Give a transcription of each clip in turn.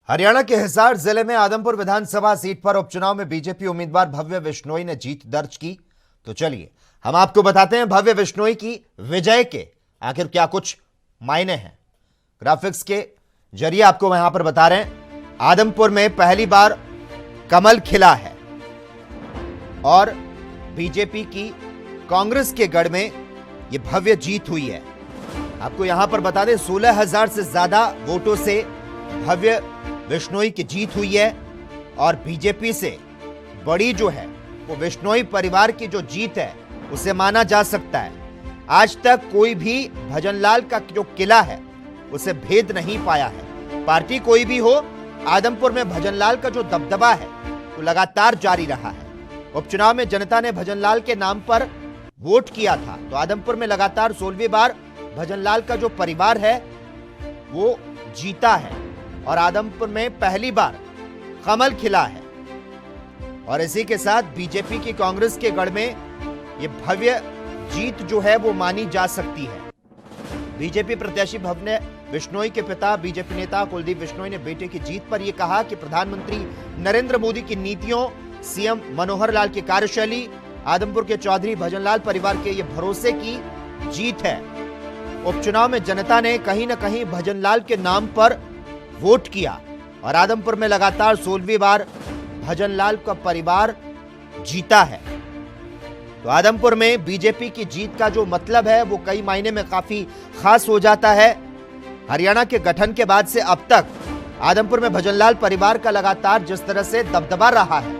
हरियाणा के हिसार जिले में आदमपुर विधानसभा सीट पर उपचुनाव में बीजेपी उम्मीदवार भव्य बिश्नोई ने जीत दर्ज की। तो चलिए हम आपको बताते हैं भव्य बिश्नोई की विजय के आखिर क्या कुछ मायने हैं। ग्राफिक्स के जरिए आपको यहां पर बता रहे हैं, आदमपुर में पहली बार कमल खिला है और बीजेपी की कांग्रेस के गढ़ में यह भव्य जीत हुई है। आपको यहां पर बता दें 16,000 से ज्यादा वोटों से भव्य बिश्नोई की जीत हुई है और बीजेपी से बड़ी जो है वो बिश्नोई परिवार की जो जीत है उसे माना जा सकता है। आज तक कोई भी भजनलाल का जो किला है उसे भेद नहीं पाया है। पार्टी कोई भी हो, आदमपुर में भजनलाल का जो दबदबा है वो लगातार जारी रहा है। उपचुनाव में जनता ने भजनलाल के नाम पर वोट किया था, तो आदमपुर में लगातार 16वीं बार भजनलाल का जो परिवार है वो जीता है और आदमपुर में पहली बार कमल खिला है। और इसी के साथ बीजेपी की कांग्रेस के गढ़ में यह भव्य जीत जो है वो मानी जा सकती है। बीजेपी प्रत्याशी भव्य बिश्नोई के पिता बीजेपी नेता कुलदीप बिश्नोई ने बेटे की जीत पर यह कहा कि प्रधानमंत्री नरेंद्र मोदी की नीतियों, सीएम मनोहर लाल की कार्यशैली, आदमपुर के चौधरी भजनलाल परिवार के ये भरोसे की जीत है। उपचुनाव में जनता ने कहीं न कहीं भजनलाल के नाम पर वोट किया और आदमपुर में लगातार 16वीं बार भजनलाल का परिवार जीता है। तो आदमपुर में बीजेपी की जीत का जो मतलब है वो कई मायने में काफी खास हो जाता है। हरियाणा के गठन के बाद से अब तक आदमपुर में भजनलाल परिवार का लगातार जिस तरह से दबदबा रहा है,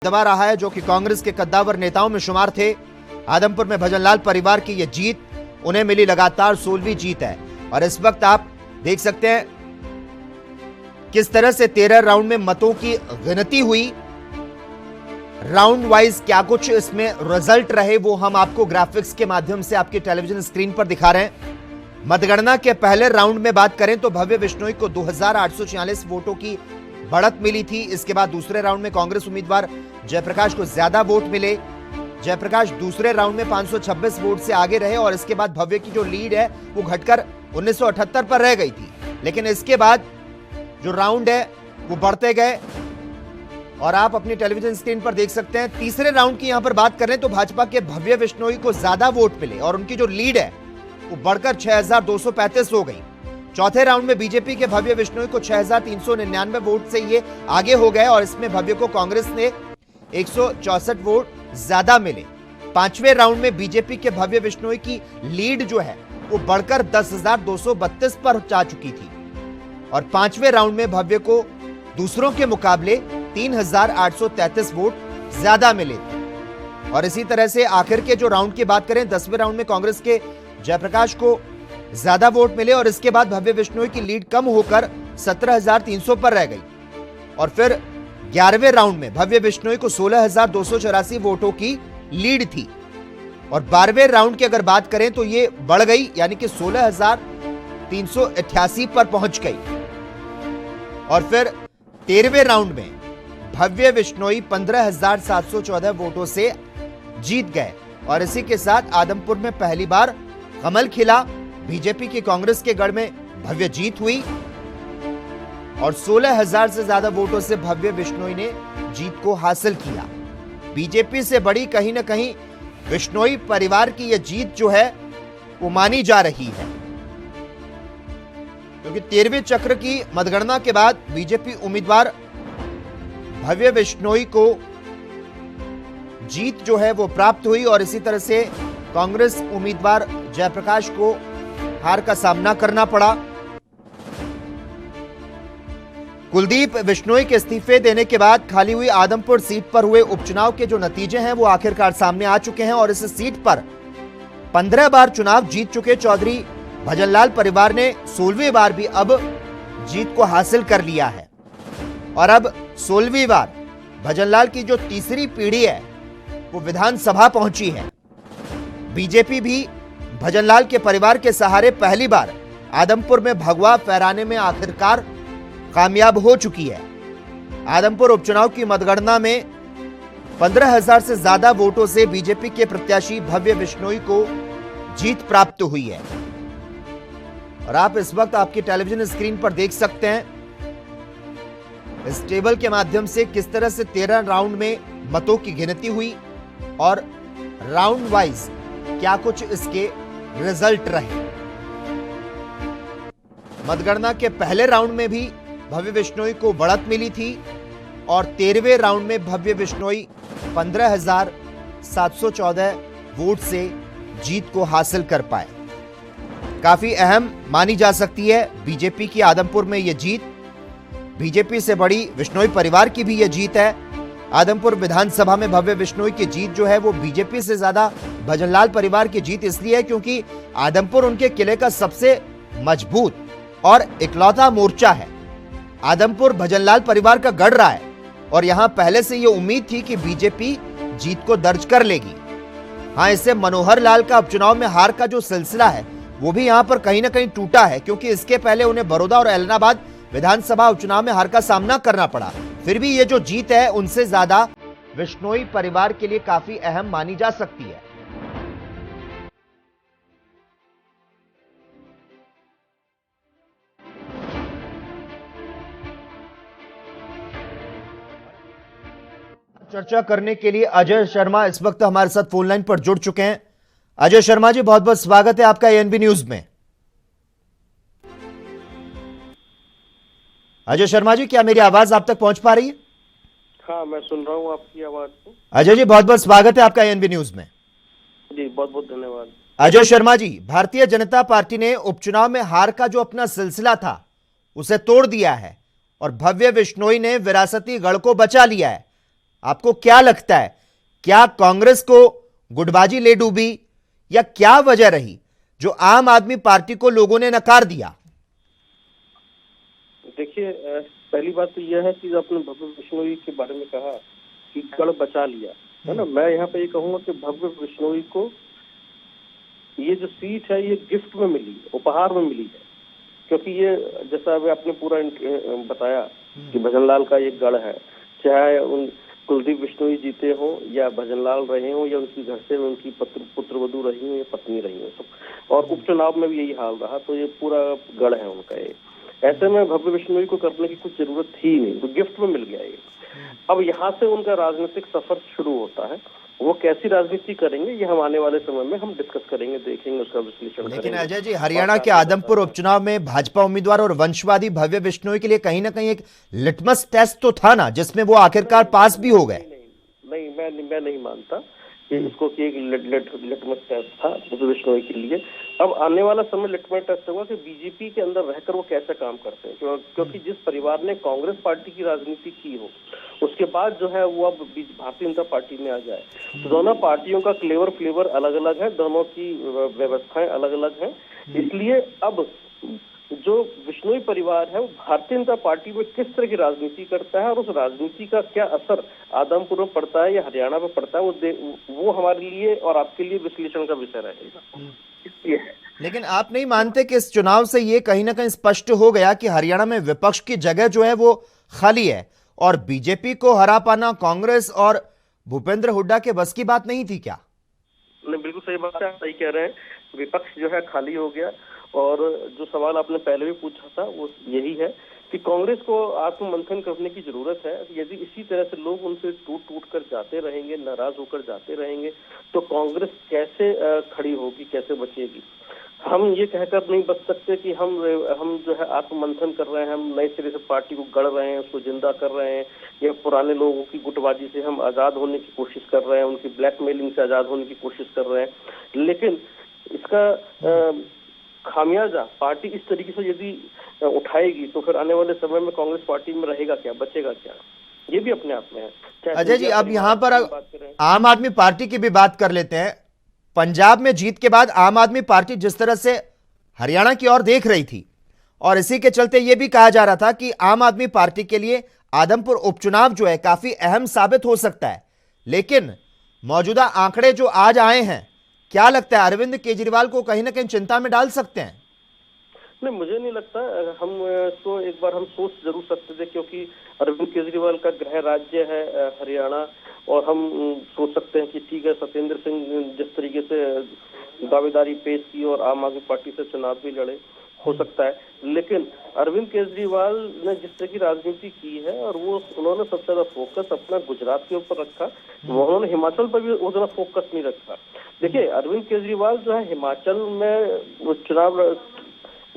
दबा रहा है, जो कि कांग्रेस के कद्दावर नेताओं में शुमार थे। आदमपुर में भजनलाल परिवार की यह जीत उन्हें मिली लगातार 16वीं जीत है। और इस वक्त आप देख सकते हैं किस तरह से 13 राउंड में मतों की गिनती हुई। राउंड वाइज क्या कुछ इसमें रिजल्ट रहे वो हम आपको ग्राफिक्स के माध्यम से आपकी टेलीविजन स्क्रीन पर दिखा रहे हैं। मतगणना के पहले राउंड में बात करें तो भव्य बिश्नोई को 2,846 वोटों की बढ़त मिली थी। इसके बाद दूसरे राउंड में कांग्रेस उम्मीदवार जयप्रकाश को ज्यादा वोट मिले। जयप्रकाश दूसरे राउंड में 526 वोट से आगे रहे और इसके बाद भव्य की जो लीड है वो घटकर 1978 पर रह गई थी। लेकिन इसके बाद जो राउंड है वो बढ़ते गए और आप अपनी टेलीविजन स्क्रीन पर देख सकते हैं। तीसरे राउंड की यहां पर बात करें तो भाजपा के भव्य बिश्नोई को ज्यादा वोट मिले और उनकी जो लीड है वो बढ़कर 6,235 हो गई। चौथे राउंड में बीजेपी के भव्य बिश्नोई को 6,399 वोट से ये आगे हो गए और इसमें भव्य को कांग्रेस ने 164 वोट ज्यादा मिले। पांचवें राउंड में बीजेपी के भव्य बिश्नोई की लीड जो है वो बढ़कर 10,232 पर जा चुकी थी और पांचवें राउंड में भव्य को दूसरों के मुकाबले 3,833 वोट ज्यादा मिले थे। और इसी तरह से आखिर के जो राउंड की बात करें, 10वें राउंड में कांग्रेस के जयप्रकाश को ज्यादा वोट मिले और इसके बाद भव्य बिश्नोई की लीड कम होकर 17,300 पर रह गई। और फिर 11वें राउंड में भव्य बिश्नोई को 16,284 वोटों की लीड थी और 12वें राउंड की अगर बात करें तो ये बढ़ गई, यानी कि 16,388 पर पहुंच गई। और फिर 13वें राउंड में भव्य बिश्नोई 15,714 वोटों से जीत गए और इसी के साथ आदमपुर में पहली बार कमल खिला। बीजेपी की कांग्रेस के गढ़ में भव्य जीत हुई और 16,000 से ज्यादा वोटों से भव्य बिश्नोई ने जीत को हासिल किया। बीजेपी से बड़ी कहीं ना कहीं बिश्नोई परिवार की यह जीत जो है वो मानी जा रही है, क्योंकि 13वें चक्र की मतगणना के बाद बीजेपी उम्मीदवार भव्य बिश्नोई को जीत जो है वो प्राप्त हुई और इसी तरह से कांग्रेस उम्मीदवार जयप्रकाश को हार का सामना करना पड़ा। कुलदीप बिश्नोई के इस्तीफे देने के बाद खाली हुई आदमपुर सीट पर हुए उपचुनाव के जो नतीजे हैं वो आखिरकार सामने आ चुके हैं और इस सीट पर 15 बार चुनाव जीत चुके चौधरी भजनलाल परिवार ने 16वीं बार भी अब जीत को हासिल कर लिया है। और अब 16वीं बार भजनलाल की जो तीसरी पीढ़ी है वो विधानसभा पहुंची है। बीजेपी भी भजनलाल के परिवार के सहारे पहली बार आदमपुर में भगवा फहराने में आखिरकार कामयाब हो चुकी है। आदमपुर उपचुनाव की मतगणना में 15,000 से ज्यादा वोटों से बीजेपी के प्रत्याशी भव्य बिश्नोई को जीत प्राप्त हुई है। और आप इस वक्त आपकी टेलीविजन स्क्रीन पर देख सकते हैं इस टेबल के माध्यम से किस तरह से 13 राउंड में मतों की गिनती हुई और राउंड वाइज क्या कुछ इसके रिजल्ट रहे। मतगणना के पहले राउंड में भी भव्य बिश्नोई को बढ़त मिली थी और 13वें राउंड में भव्य बिश्नोई 15,714 वोट से जीत को हासिल कर पाए। काफी अहम मानी जा सकती है बीजेपी की आदमपुर में यह जीत। बीजेपी से बड़ी बिश्नोई परिवार की भी यह जीत है। आदमपुर विधानसभा में भव्य बिश्नोई की जीत जो है वो बीजेपी से ज्यादा भजनलाल परिवार की जीत इसलिए है क्योंकि आदमपुर उनके किले का सबसे मजबूत और इकलौता मोर्चा है। आदमपुर भजनलाल परिवार का गढ़ रहा है और यहां पहले से यह उम्मीद थी कि बीजेपी जीत को दर्ज कर लेगी। हां, इससे मनोहर लाल का उपचुनाव में हार का जो सिलसिला है वो भी यहां पर कहीं ना कहीं टूटा है क्योंकि इसके पहले उन्हें बड़ौदा और एलनाबाद विधानसभा उपचुनाव में हार का सामना करना पड़ा। फिर भी ये जो जीत है उनसे ज्यादा बिश्नोई परिवार के लिए काफी अहम मानी जा सकती है। चर्चा करने के लिए अजय शर्मा इस वक्त हमारे साथ फोन लाइन पर जुड़ चुके हैं। अजय शर्मा जी, बहुत बहुत स्वागत है आपका एएनबी न्यूज में। अजय शर्मा जी, क्या मेरी आवाज आप तक पहुंच पा रही है? हाँ, मैं सुन रहा हूँ आपकी आवाज को। अजय जी, बहुत बहुत स्वागत है आपका एएनबी न्यूज में। जी, बहुत बहुत धन्यवाद। अजय शर्मा जी, भारतीय जनता पार्टी ने उपचुनाव में हार का जो अपना सिलसिला था उसे तोड़ दिया है और भव्य बिश्नोई ने विरासती गढ़ को बचा लिया है। आपको क्या लगता है, क्या कांग्रेस को गुटबाजी ले डूबी या क्या वजह रही जो आम आदमी पार्टी को लोगों ने नकार दिया? देखिए, पहली बात तो यह है कि आपने भव्य बिश्नोई के बारे में कहा कि गढ़ बचा लिया, है ना। मैं यहाँ पे ये कहूंगा कि भव्य बिश्नोई को ये जो सीट है ये गिफ्ट में मिली है, उपहार में मिली है, क्योंकि ये जैसा अभी आपने पूरा बताया कि भजनलाल का ये गढ़ है। चाहे उन कुलदीप बिश्नोई जीते हों या भजनलाल रहे हों या उनकी घर से उनकी पुत्र वधू रही हो या पत्नी रही हो, सब, और उपचुनाव में भी यही हाल रहा, तो ये पूरा गढ़ है उनका। ये ऐसे में भव्य बिश्नोई को करने की कुछ जरूरत थी नहीं, तो गिफ्ट में मिल गया ये। अब यहाँ से उनका राजनीतिक सफर शुरू होता है। वो कैसी राजनीति करेंगे ये हम आने वाले समय में हम डिस्कस करेंगे, देखेंगे, उसका विश्लेषण करेंगे। लेकिन अजय जी, हरियाणा के आदमपुर उपचुनाव में भाजपा उम्मीदवार और वंशवादी भव्य बिश्नोई के लिए कहीं ना कहीं एक लिटमस टेस्ट तो था ना, जिसमें वो आखिरकार पास भी हो गए। नहीं, मैं नहीं मानता कि इसको कि एक लिटमस टेस्ट था भव्य बिश्नोई के लिए। अब आने वाला समय लिटमस टेस्ट होगा कि बीजेपी के अंदर रहकर वो कैसे काम करते हैं, क्योंकि जिस परिवार ने कांग्रेस पार्टी की राजनीति की हो उसके बाद जो है वो अब भारतीय जनता पार्टी में आ जाए, तो दोनों पार्टियों का फ्लेवर अलग अलग है, दोनों की व्यवस्थाएं अलग अलग हैं। इसलिए अब जो बिश्नोई परिवार है वो भारतीय जनता पार्टी में किस तरह की राजनीति करता है और उस राजनीति का क्या असर आदमपुर में पड़ता है या हरियाणा में पड़ता है, वो हमारे लिए और आपके लिए विश्लेषण का विषय रहेगा। इसलिए लेकिन आप नहीं मानते कि इस चुनाव से ये कहीं ना कहीं स्पष्ट हो गया कि हरियाणा में विपक्ष की जगह जो है वो खाली है और बीजेपी को हरा पाना कांग्रेस और भूपेंद्र हुड्डा के बस की बात नहीं थी क्या? नहीं, बिल्कुल सही बात है, आप सही कह रहे हैं। विपक्ष जो है खाली हो गया और जो सवाल आपने पहले भी पूछा था वो यही है कि कांग्रेस को आत्ममंथन करने की जरूरत है। यदि इसी तरह से लोग उनसे टूट कर जाते रहेंगे, नाराज होकर जाते रहेंगे, तो कांग्रेस कैसे खड़ी होगी, कैसे बचेगी? हम ये कहकर नहीं बच सकते कि हम जो है आत्ममंथन कर रहे हैं, हम नए सिरे से पार्टी को गढ़ रहे हैं, उसको जिंदा कर रहे हैं, या पुराने लोगों की गुटबाजी से हम आजाद होने की कोशिश कर रहे हैं, उनकी ब्लैकमेलिंग से आजाद होने की कोशिश कर रहे हैं। लेकिन इसका खामियाजा पार्टी इस तरीके से यदि उठाएगी तो फिर आने वाले समय में कांग्रेस पार्टी में रहेगा क्या, बचेगा क्या, ये भी अपने आप में है। अजय जी, अब यहाँ पर आम आदमी पार्टी की भी बात कर लेते हैं। पंजाब में जीत के बाद आम आदमी पार्टी जिस तरह से हरियाणा की ओर देख रही थी और इसी के चलते यह भी कहा जा रहा था कि आम आदमी पार्टी के लिए आदमपुर उपचुनाव जो है काफी अहम साबित हो सकता है, लेकिन मौजूदा आंकड़े जो आज आए हैं, क्या लगता है अरविंद केजरीवाल को कहीं ना कहीं चिंता में डाल सकते हैं? नहीं, मुझे नहीं लगता। हम तो एक बार हम सोच जरूर सकते थे, क्योंकि अरविंद केजरीवाल का गृह राज्य है हरियाणा, और हम सोच सकते हैं कि ठीक है, सत्येंद्र सिंह जिस तरीके से दावेदारी पेश की और आम आदमी पार्टी से चुनाव भी लड़े, हो सकता है। लेकिन अरविंद केजरीवाल ने जिस तरह की राजनीति की है, और वो उन्होंने सबसे ज्यादा फोकस अपना गुजरात के ऊपर रखा, उन्होंने हिमाचल पर भी उतना फोकस नहीं रखा। देखिए, अरविंद केजरीवाल जो है हिमाचल में चुनाव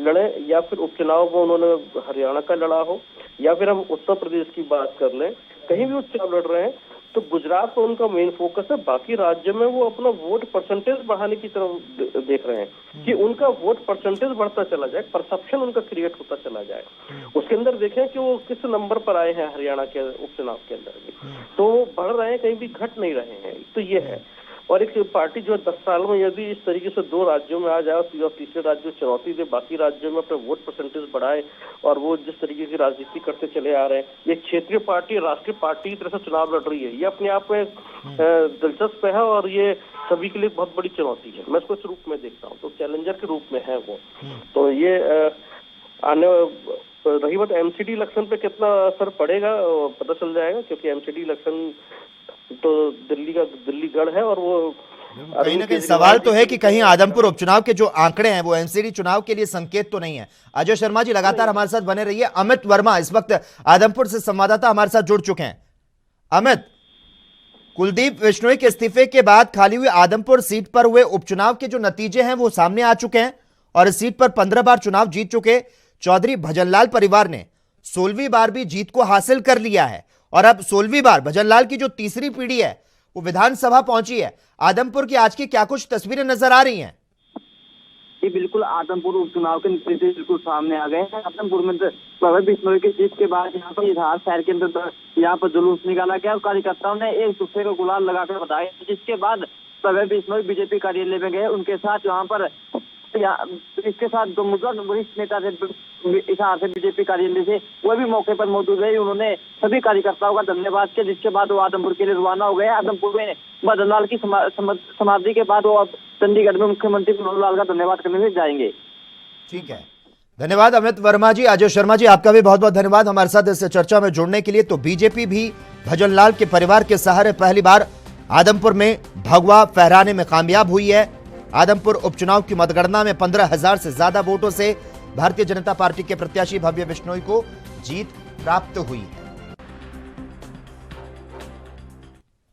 लड़े, या फिर उपचुनाव में उन्होंने हरियाणा का लड़ा हो, या फिर हम उत्तर प्रदेश की बात कर लें, कहीं भी उपचुनाव लड़ रहे हैं, तो गुजरात पर उनका मेन फोकस है। बाकी राज्य में वो अपना वोट परसेंटेज बढ़ाने की तरफ देख रहे हैं कि उनका वोट परसेंटेज बढ़ता चला जाए, परसेप्शन उनका क्रिएट होता चला जाए। उसके अंदर देखें कि वो किस नंबर पर आए हैं हरियाणा के उपचुनाव के अंदर भी, तो वो बढ़ रहे हैं, कहीं भी घट नहीं रहे हैं। तो ये है। और एक पार्टी जो 10 साल में यदि इस तरीके से 2 राज्यों में आ जाए और तीसरे राज्य में चुनौती दे, बाकी राज्यों में अपने वोट परसेंटेज बढ़ाए, और वो जिस तरीके की राजनीति करते चले आ रहे हैं, ये क्षेत्रीय पार्टी राष्ट्रीय पार्टी की तरह से चुनाव लड़ रही है, ये अपने आप में दिलचस्प है, और ये सभी के लिए बहुत बड़ी चुनौती है। मैं इसको इस रूप में देखता हूँ, तो चैलेंजर के रूप में है वो। तो ये आने रही बात एमसीडी इलेक्शन पे कितना असर पड़ेगा, पता चल जाएगा, क्योंकि एमसीडी इलेक्शन तो दिल्ली गढ़ है, और वो कहीं ना कहीं सवाल तो है कि कहीं आदमपुर उपचुनाव के जो आंकड़े हैं वो एमसीडी चुनाव के लिए संकेत तो नहीं है। अजय शर्मा जी लगातार हमारे साथ बने रहिए। अमित वर्मा इस वक्त आदमपुर से संवाददाता हमारे साथ जुड़ चुके हैं। अमित, कुलदीप बिश्नोई के इस्तीफे के बाद खाली हुई आदमपुर सीट पर हुए उपचुनाव के जो नतीजे हैं वो सामने आ चुके हैं, और इस सीट पर 15 बार चुनाव जीत चुके चौधरी भजनलाल परिवार ने 16वीं बार भी जीत को हासिल कर लिया है, और अब 16वीं बार भजनलाल की जो तीसरी पीढ़ी है वो विधानसभा पहुंची है। आदमपुर की आज की क्या कुछ तस्वीरें नजर आ रही हैं? ये बिल्कुल आदमपुर उपचुनाव के नतीजे बिल्कुल सामने आ गए हैं। आदमपुर में प्रभा बिश्नोई की जीत के बाद यहाँ पर इतिहास शहर के अंदर यहाँ पर जुलूस निकाला गया, और कार्यकर्ताओं ने एक दूसरे को गुलाल लगाकर बधाई, जिसके बाद प्रभा बिश्नोई बीजेपी कार्यालय में गए। उनके साथ वहाँ पर इसके साथ जो वरिष्ठ नेता थे बीजेपी कार्यालय से, वो भी मौके पर मौजूद रहे। उन्होंने सभी कार्यकर्ताओं का धन्यवाद किया, जिसके बाद वो आदमपुर के लिए रवाना हो गए। आदमपुर में भजनलाल की समाधि के बाद वो अब चंडीगढ़ में मुख्यमंत्री मनोहर लाल का धन्यवाद करने से जाएंगे। ठीक है, धन्यवाद अमित वर्मा जी। अजय शर्मा जी, आपका भी बहुत बहुत धन्यवाद हमारे साथ इस चर्चा में जुड़ने के लिए। तो बीजेपी भी भजनलाल के परिवार के सहारे पहली बार आदमपुर में भगवा फहराने में कामयाब हुई है। आदमपुर उपचुनाव की मतगणना में 15,000 से ज्यादा वोटों से भारतीय जनता पार्टी के प्रत्याशी भव्य बिश्नोई को जीत प्राप्त हुई है।